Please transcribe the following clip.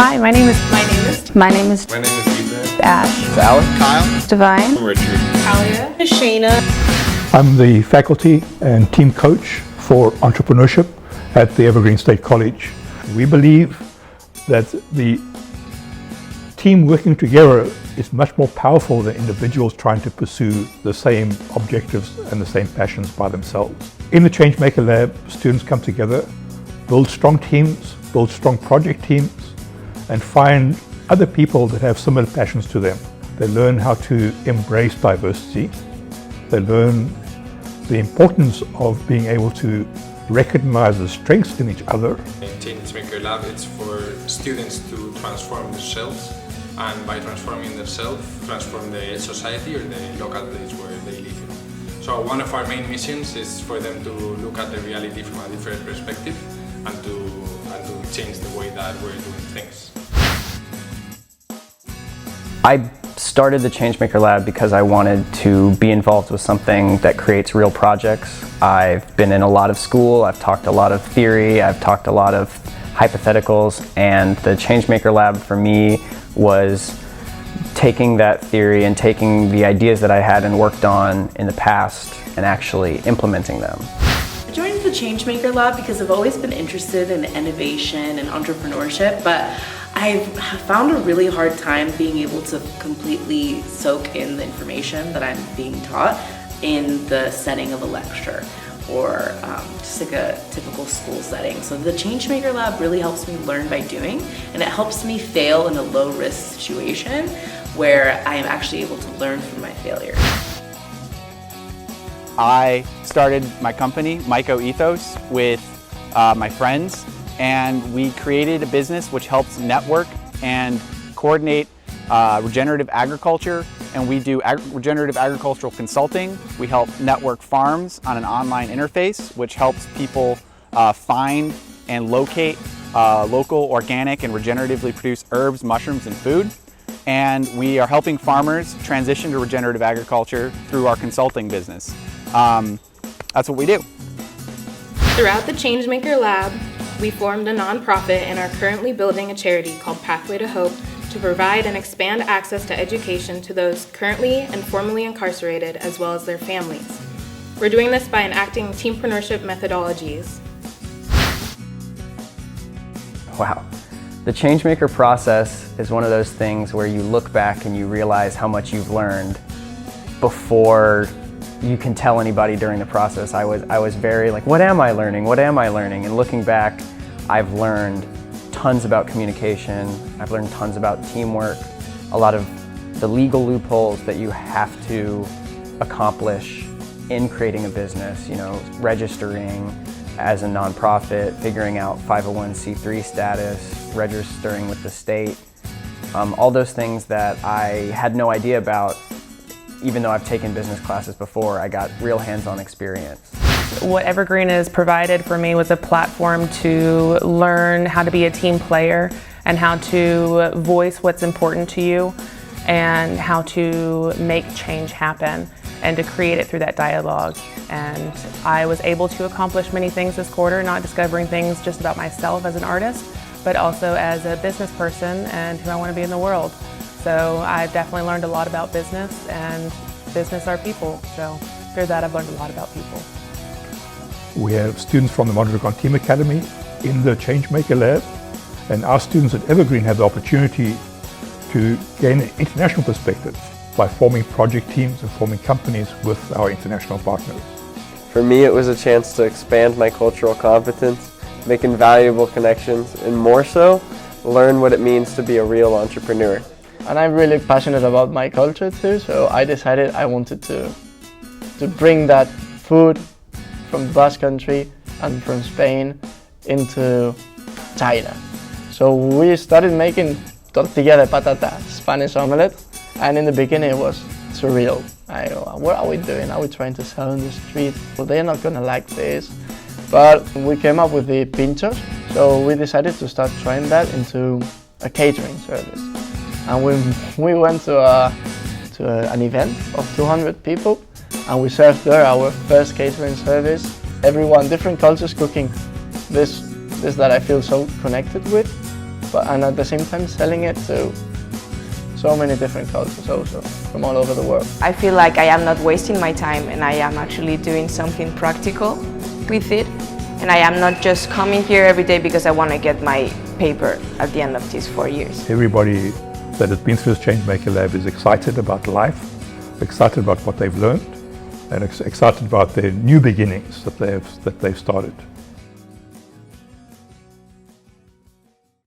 Hi, my name is Ethan. Ash. It's Alan. Kyle. Divine. Richard. Talia. Shayna. I'm the faculty and team coach for entrepreneurship at the Evergreen State College. We believe that the team working together is much more powerful than individuals trying to pursue the same objectives and the same passions by themselves. In the Changemaker Lab, students come together, build strong teams, build strong project teams, and find other people that have similar passions to them. They learn how to embrace diversity. They learn the importance of being able to recognize the strengths in each other. In Changemaker Lab, it's for students to transform themselves, and by transforming themselves, transform the society or the local place where they live in. So one of our main missions is for them to look at the reality from a different perspective and to change the way that we're doing things. I started the Changemaker Lab because I wanted to be involved with something that creates real projects. I've been in a lot of school, I've talked a lot of theory, I've talked a lot of hypotheticals, and the Changemaker Lab for me was taking that theory and taking the ideas that I had and worked on in the past and actually implementing them. I joined the Changemaker Lab because I've always been interested in innovation and entrepreneurship, but I've found a really hard time being able to completely soak in the information that I'm being taught in the setting of a lecture or just like a typical school setting. So the Changemaker Lab really helps me learn by doing, and it helps me fail in a low-risk situation where I am actually able to learn from my failures. I started my company, Myco Ethos, with my friends, and we created a business which helps network and coordinate regenerative agriculture, and we do regenerative agricultural consulting. We help network farms on an online interface, which helps people find and locate local, organic, and regeneratively produced herbs, mushrooms, and food. And we are helping farmers transition to regenerative agriculture through our consulting business. That's what we do. Throughout the Changemaker Lab, we formed a nonprofit and are currently building a charity called Pathway to Hope to provide and expand access to education to those currently and formerly incarcerated as well as their families. We're doing this by enacting teampreneurship methodologies. Wow. The Changemaker process is one of those things where you look back and you realize how much you've learned before you can tell anybody during the process. I was very like, what am I learning? What am I learning? And looking back, I've learned tons about communication. I've learned tons about teamwork, a lot of the legal loopholes that you have to accomplish in creating a business, you know, registering as a nonprofit, figuring out 501c3 status, registering with the state, all those things that I had no idea about. Even though I've taken business classes before, I got real hands-on experience. What Evergreen has provided for me was a platform to learn how to be a team player and how to voice what's important to you and how to make change happen and to create it through that dialogue. And I was able to accomplish many things this quarter, not discovering things just about myself as an artist, but also as a business person and who I want to be in the world. So I've definitely learned a lot about business, and business are people. So through that, I've learned a lot about people. We have students from the Mondragon Team Academy in the Changemaker Lab, and our students at Evergreen have the opportunity to gain an international perspective by forming project teams and forming companies with our international partners. For me, it was a chance to expand my cultural competence, make invaluable connections, and more so, learn what it means to be a real entrepreneur. And I'm really passionate about my culture too, so I decided I wanted to bring that food from the Basque Country and from Spain into China. So we started making tortilla de patata, Spanish omelette, and in the beginning it was surreal. What are we doing? Are we trying to sell in the street? Well, they're not gonna like this. But we came up with the pinchos, so we decided to start trying that into a catering service. And we went to an event of 200 people, and we served there our first catering service. Everyone, different cultures cooking this that I feel so connected with. and at the same time selling it to so many different cultures also from all over the world. I feel like I am not wasting my time and I am actually doing something practical with it. And I am not just coming here every day because I want to get my paper at the end of these 4 years. Everybody that has been through this Changemaker Lab is excited about life, excited about what they've learned, and excited about their new beginnings that they've started.